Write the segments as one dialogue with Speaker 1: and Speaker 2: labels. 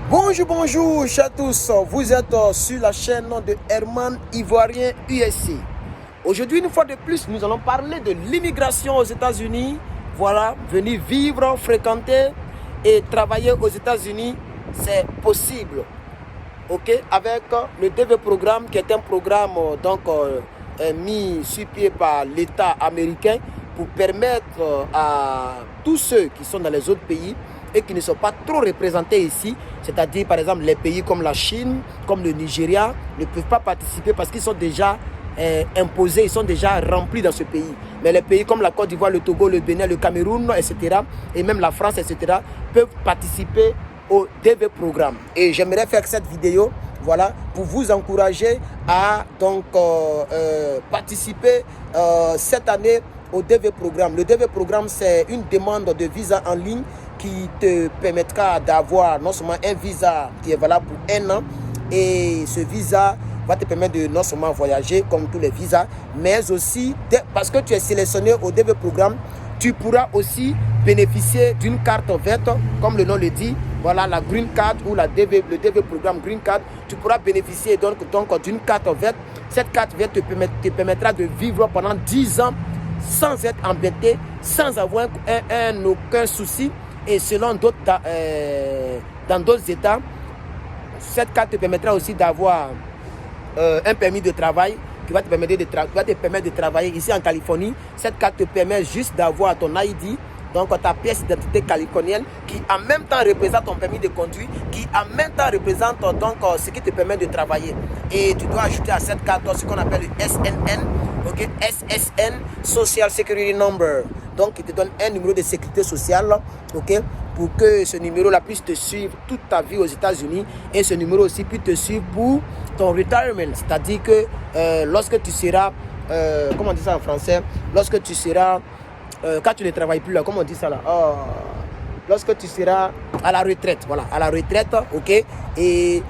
Speaker 1: Bonjour, chers à tous. Vous êtes sur la chaîne de Herman Ivoirien USC. Aujourd'hui, une fois de plus, nous allons parler de l'immigration aux États-Unis. Voilà, venir vivre, fréquenter et travailler aux États-Unis, c'est possible. Ok, avec le DV Programme, qui est un programme mis sur pied par l'État américain pour permettre à tous ceux qui sont dans les autres pays et qui ne sont pas trop représentés ici, c'est-à-dire par exemple les pays comme la Chine, comme le Nigeria, ne peuvent pas participer parce qu'ils sont déjà imposés, ils sont déjà remplis dans ce pays. Mais les pays comme la Côte d'Ivoire, le Togo, le Bénin, le Cameroun, etc., et même la France, etc., peuvent participer au DV Programme. Et j'aimerais faire cette vidéo, voilà, pour vous encourager à participer cette année au DV Programme. Le DV Programme, c'est une demande de visa en ligne qui te permettra d'avoir non seulement un visa qui est valable pour 1 an, et ce visa va te permettre de non seulement voyager comme tous les visas, mais aussi, parce que tu es sélectionné au DV Programme, tu pourras aussi bénéficier d'une carte verte, comme le nom le dit, voilà, la Green Card ou le DV Programme Green Card. Tu pourras bénéficier donc d'une carte verte. Cette carte verte te permettra de vivre pendant 10 ans sans être embêté, sans avoir aucun souci. Et selon d'autres, dans d'autres États, cette carte te permettra aussi d'avoir un permis de travail qui va te permettre de travailler ici en Californie. Cette carte te permet juste d'avoir ton ID, donc ta pièce d'identité californienne, qui en même temps représente ton permis de conduire, qui en même temps représente ce qui te permet de travailler. Et tu dois ajouter à cette carte ce qu'on appelle le SNN, okay? SSN, Social Security Number. Donc, il te donne un numéro de sécurité sociale, okay? Pour que ce numéro-là puisse te suivre toute ta vie aux États-Unis, et ce numéro aussi puisse te suivre pour ton retirement. C'est-à-dire que lorsque tu seras, comment on dit ça en français, lorsque tu seras, quand tu ne travailles plus là, comment on dit ça là, lorsque tu seras à la retraite, voilà, à la retraite, ok, et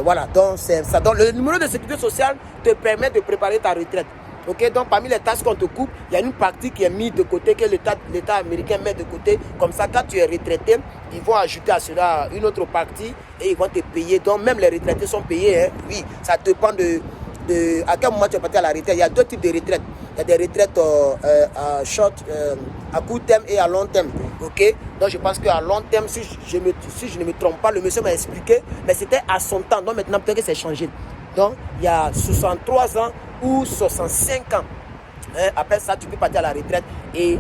Speaker 1: voilà, donc ça donne, le numéro de sécurité sociale te permet de préparer ta retraite. Ok, donc parmi les tâches qu'on te coupe, il y a une partie qui est mise de côté, que l'État américain met de côté. Comme ça, quand tu es retraité, ils vont ajouter à cela une autre partie et ils vont te payer. Donc même les retraités sont payés, hein. Oui, ça dépend de à quel moment tu es parti à la retraite. Il y a deux types de retraites. Il y a des retraites à court terme et à long terme. Ok, donc je pense qu'à long terme, si je ne me trompe pas, le monsieur m'a expliqué, mais c'était à son temps. Donc maintenant, peut-être que c'est changé. Donc il y a 63 ans ou 65 ans. Après ça, tu peux partir à la retraite et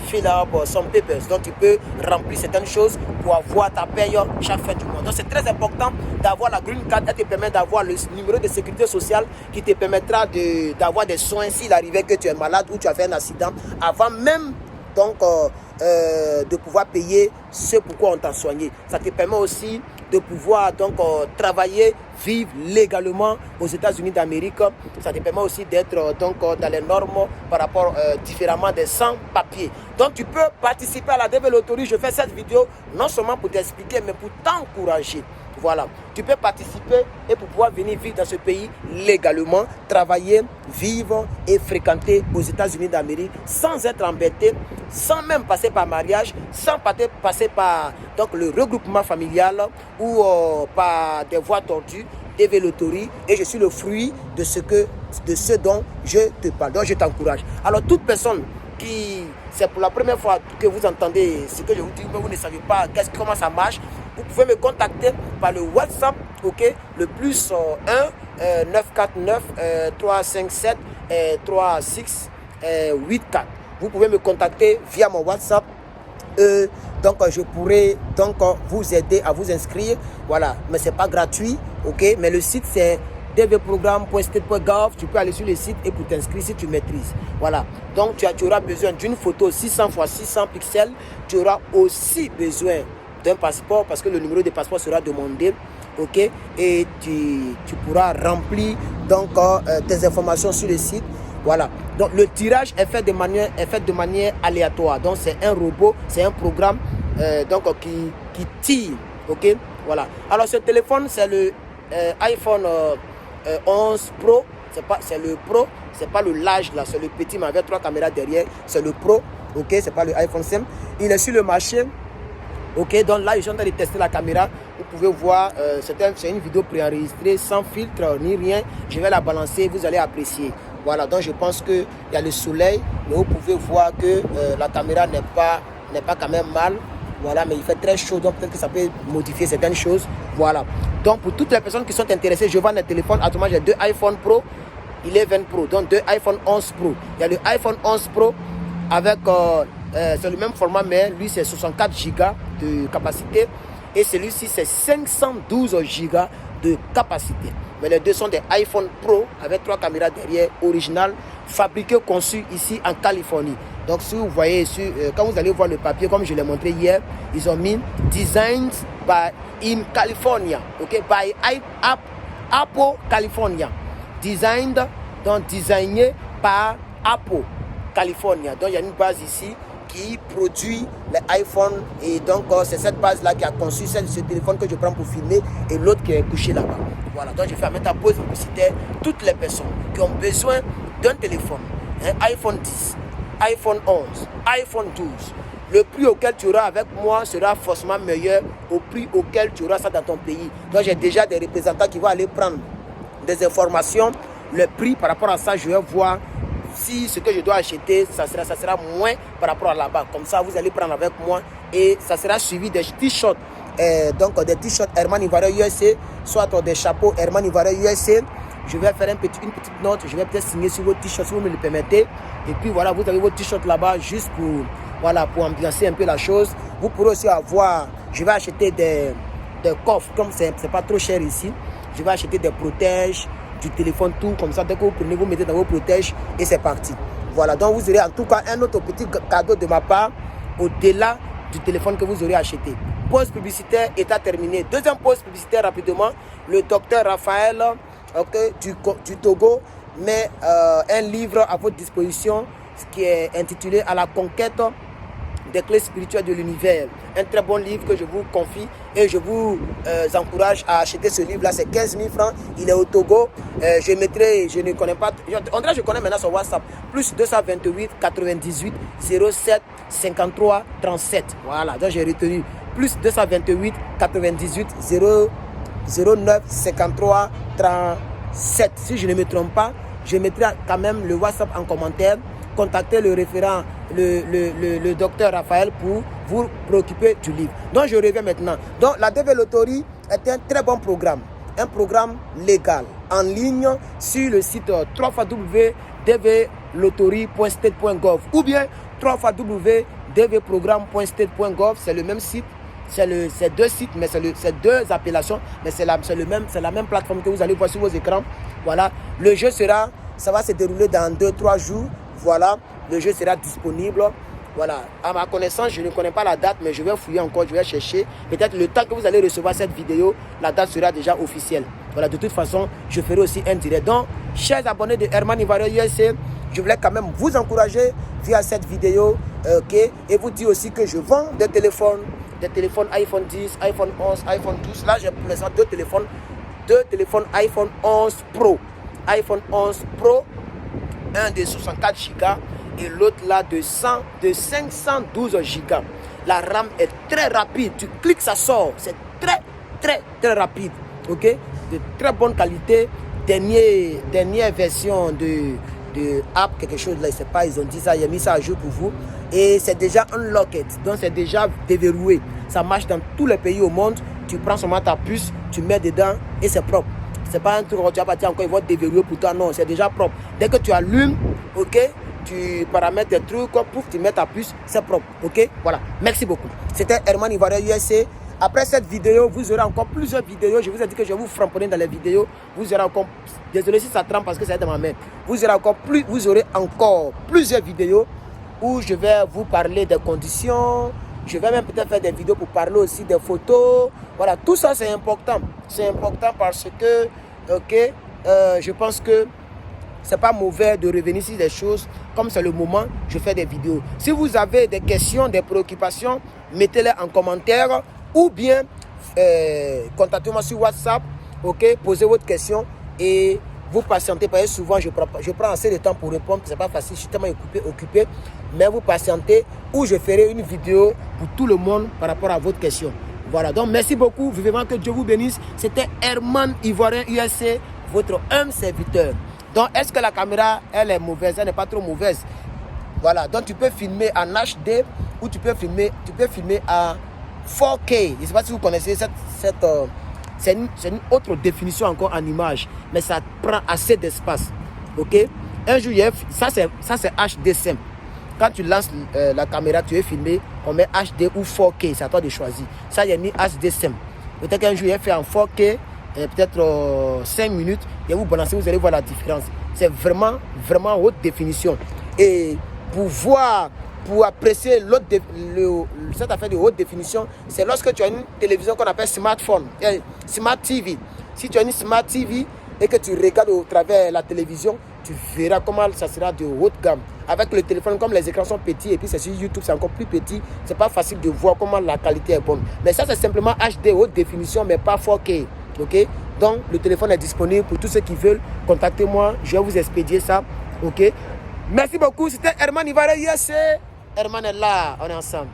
Speaker 1: fill up some papers. Donc tu peux remplir certaines choses pour avoir ta paye chaque fin du mois. Donc c'est très important d'avoir la green card. Elle te permet d'avoir le numéro de sécurité sociale qui te permettra d'avoir des soins s'il arrivait que tu es malade ou tu as fait un accident avant même de pouvoir payer ce pourquoi on t'a soigné. Ça te permet aussi de pouvoir travailler, vivre légalement aux États-Unis d'Amérique. Ça te permet aussi d'être dans les normes par rapport différemment des sans-papiers. Donc tu peux participer à la DV Lottery. Je fais cette vidéo non seulement pour t'expliquer, mais pour t'encourager. Voilà, tu peux participer et pour pouvoir venir vivre dans ce pays légalement, travailler, vivre et fréquenter aux États-Unis d'Amérique sans être embêté, sans même passer par mariage, sans passer par le regroupement familial ou par des voies tordues, DV Lottery. Et je suis le fruit de ce dont je te parle. Donc je t'encourage. Alors toute personne qui, c'est pour la première fois que vous entendez ce que je vous dis, mais vous ne savez pas comment ça marche, vous pouvez me contacter par le WhatsApp, ok, le plus 1 949 357 3684. Vous pouvez me contacter via mon WhatsApp. Donc je pourrais vous aider à vous inscrire, voilà, mais c'est pas gratuit, ok, mais le site c'est dvprogramme.state.gov. Tu peux aller sur le site et pour t'inscrire si tu maîtrises. Voilà. Donc tu auras besoin d'une photo 600 x 600 pixels. Tu auras aussi besoin d'un passeport parce que le numéro de passeport sera demandé. Ok. Et tu pourras remplir tes informations sur le site. Voilà. Donc le tirage est fait de manière aléatoire. Donc c'est un robot, c'est un programme qui tire. Ok. Voilà. Alors ce téléphone c'est le iPhone 11 Pro, c'est le Pro, c'est pas le large là, c'est le petit mais avec 3 caméras derrière, c'est le Pro, ok, c'est pas le iPhone 5. Il est sur le marché Ok, donc là, je suis en train de tester la caméra. Vous pouvez voir, c'est une vidéo préenregistrée, sans filtre ni rien. Je vais la balancer, vous allez apprécier. Voilà, donc je pense qu'il y a le soleil, mais vous pouvez voir que la caméra n'est pas quand même mal. Voilà, mais il fait très chaud, donc peut-être que ça peut modifier certaines choses. Voilà. Donc pour toutes les personnes qui sont intéressées, je vends des téléphones. Actuellement, j'ai 2 iPhone Pro, 11 Pro, donc 2 iPhone 11 Pro. Il y a le iPhone 11 Pro avec, c'est le même format, mais lui c'est 64 Go de capacité. Et celui-ci c'est 512 Go de capacité. Mais les deux sont des iPhone Pro avec 3 caméras derrière, originales, fabriquées, conçues ici en Californie. Donc si vous voyez, quand vous allez voir le papier, comme je l'ai montré hier, ils ont mis Designed by in California, ok, by Apple California. Designed, donc designé par Apple California. Donc il y a une base ici qui produit les iPhones et donc c'est cette base là qui a conçu ce téléphone que je prends pour filmer et l'autre qui est couché là-bas. Voilà, donc je fais mettre à pause publicitaire toutes les personnes qui ont besoin d'un téléphone, un iPhone 10, iPhone 11, iPhone 12. Le prix auquel tu auras avec moi sera forcément meilleur au prix auquel tu auras ça dans ton pays. Donc j'ai déjà des représentants qui vont aller prendre des informations, le prix par rapport à ça, je vais voir si ce que je dois acheter, ça sera moins par rapport à là-bas. Comme ça, vous allez prendre avec moi et ça sera suivi des t-shirts. Donc des t-shirts Herman Ivoire USA, soit des chapeaux Herman Ivoire USA. Je vais faire une petite note, je vais peut-être signer sur vos t-shirts si vous me le permettez. Et puis voilà, vous avez vos t-shirts là-bas juste pour ambiancer un peu la chose. Vous pourrez aussi avoir, je vais acheter des coffres, comme c'est pas trop cher ici. Je vais acheter des protèges, du téléphone, tout comme ça. Dès que vous prenez, vous mettez dans vos protèges et c'est parti. Voilà, donc vous aurez en tout cas un autre petit cadeau de ma part au-delà du téléphone que vous aurez acheté. Pause publicitaire état terminé. Deuxième pause publicitaire rapidement. Le docteur Raphaël du Togo met un livre à votre disposition qui est intitulé À la conquête des clés spirituelles de l'univers. Un très bon livre que je vous confie et je vous encourage à acheter ce livre là. C'est 15 000 francs, il est au Togo. Je mettrai, je ne connais pas, on dirait que je connais maintenant son WhatsApp, plus 228 98 07 53 37. Voilà, donc j'ai retenu plus 228 98 09 53 37. Si je ne me trompe pas, je mettrai quand même le WhatsApp en commentaire. Contactez le référent, le docteur Raphaël pour vous préoccuper du livre. Donc je reviens maintenant. Donc la DV Loterie est un très bon programme. Un programme légal en ligne sur le site www.dvloterie.state.gov ou bien www.dvprogramme.state.gov. C'est le même site. C'est deux sites, mais c'est deux appellations, mais c'est la même plateforme que vous allez voir sur vos écrans. Voilà, le jeu ça va se dérouler dans 2-3 jours. Voilà, le jeu sera disponible. Voilà, à ma connaissance, je ne connais pas la date, mais je vais fouiller encore, je vais chercher. Peut-être le temps que vous allez recevoir cette vidéo, la date sera déjà officielle. Voilà, de toute façon, je ferai aussi un direct. Donc, chers abonnés de Herman Ivoire USA, je voulais quand même vous encourager via cette vidéo, ok, et vous dire aussi que je vends des téléphones iPhone 10, iPhone 11, iPhone 12. Là, j'ai pour l'instant deux téléphones iPhone 11 Pro. iPhone 11 Pro, un de 64 Go et l'autre là de 512 Go. La RAM est très rapide. Tu cliques, ça sort. C'est très rapide. Ok, de très bonne qualité. Dernière version de app, quelque chose là, je sais pas, ils ont dit ça, ils ont mis ça à jour pour vous. Et c'est déjà unlocked, donc c'est déjà déverrouillé. Ça marche dans tous les pays au monde. Tu prends seulement ta puce, tu mets dedans et c'est propre. C'est pas un truc où tu vas partir encore, ils vont déverrouiller pour toi. Non, c'est déjà propre. Dès que tu allumes, ok, tu paramètres des trucs, pouf, tu mets ta puce, c'est propre. Ok, voilà. Merci beaucoup. C'était Herman Ivoire USA. Après cette vidéo, vous aurez encore plusieurs vidéos. Je vous ai dit que je vais vous framponner dans les vidéos. Vous aurez encore, désolé si ça trempe parce que c'est dans ma main. Vous aurez encore plusieurs vidéos où je vais vous parler des conditions. Je vais même peut-être faire des vidéos pour parler aussi des photos. Voilà, tout ça c'est important. C'est important parce que, ok, je pense que c'est pas mauvais de revenir sur des choses. Comme c'est le moment, je fais des vidéos. Si vous avez des questions, des préoccupations, mettez-les en commentaire ou bien contactez-moi sur WhatsApp. Ok, posez votre question et vous patientez, parce que souvent je prends assez de temps pour répondre, c'est pas facile, je suis tellement occupé, mais vous patientez, ou je ferai une vidéo pour tout le monde par rapport à votre question. Voilà, donc merci beaucoup, vivement que Dieu vous bénisse. C'était Herman Ivoirien USC, votre humble serviteur. Donc, est-ce que la caméra, elle est mauvaise? Elle n'est pas trop mauvaise. Voilà, donc tu peux filmer en HD ou tu peux filmer à 4K. Je ne sais pas si vous connaissez c'est une autre définition encore en image, mais ça prend assez d'espace. Ok? Un jour, ça c'est HD simple. Quand tu lances la caméra, tu veux filmer, on met HD ou 4K, c'est à toi de choisir. Ça, il y a mis HD simple. Peut-être qu'un jour, il fait en 4K, peut-être 5 minutes, et vous balancez, vous allez voir la différence. C'est vraiment haute définition. Et pour apprécier cette affaire de haute définition, c'est lorsque tu as une télévision qu'on appelle smartphone, Smart TV. Si tu as une Smart TV et que tu regardes au travers la télévision, tu verras comment ça sera de haute gamme. Avec le téléphone, comme les écrans sont petits et puis c'est sur YouTube, c'est encore plus petit, c'est pas facile de voir comment la qualité est bonne. Mais ça, c'est simplement HD haute définition, mais pas 4K. Ok? Donc, le téléphone est disponible pour tous ceux qui veulent. Contactez-moi, je vais vous expédier ça. Ok? Merci beaucoup. C'était Herman Ivoirien USC. Herman est là, on est ensemble.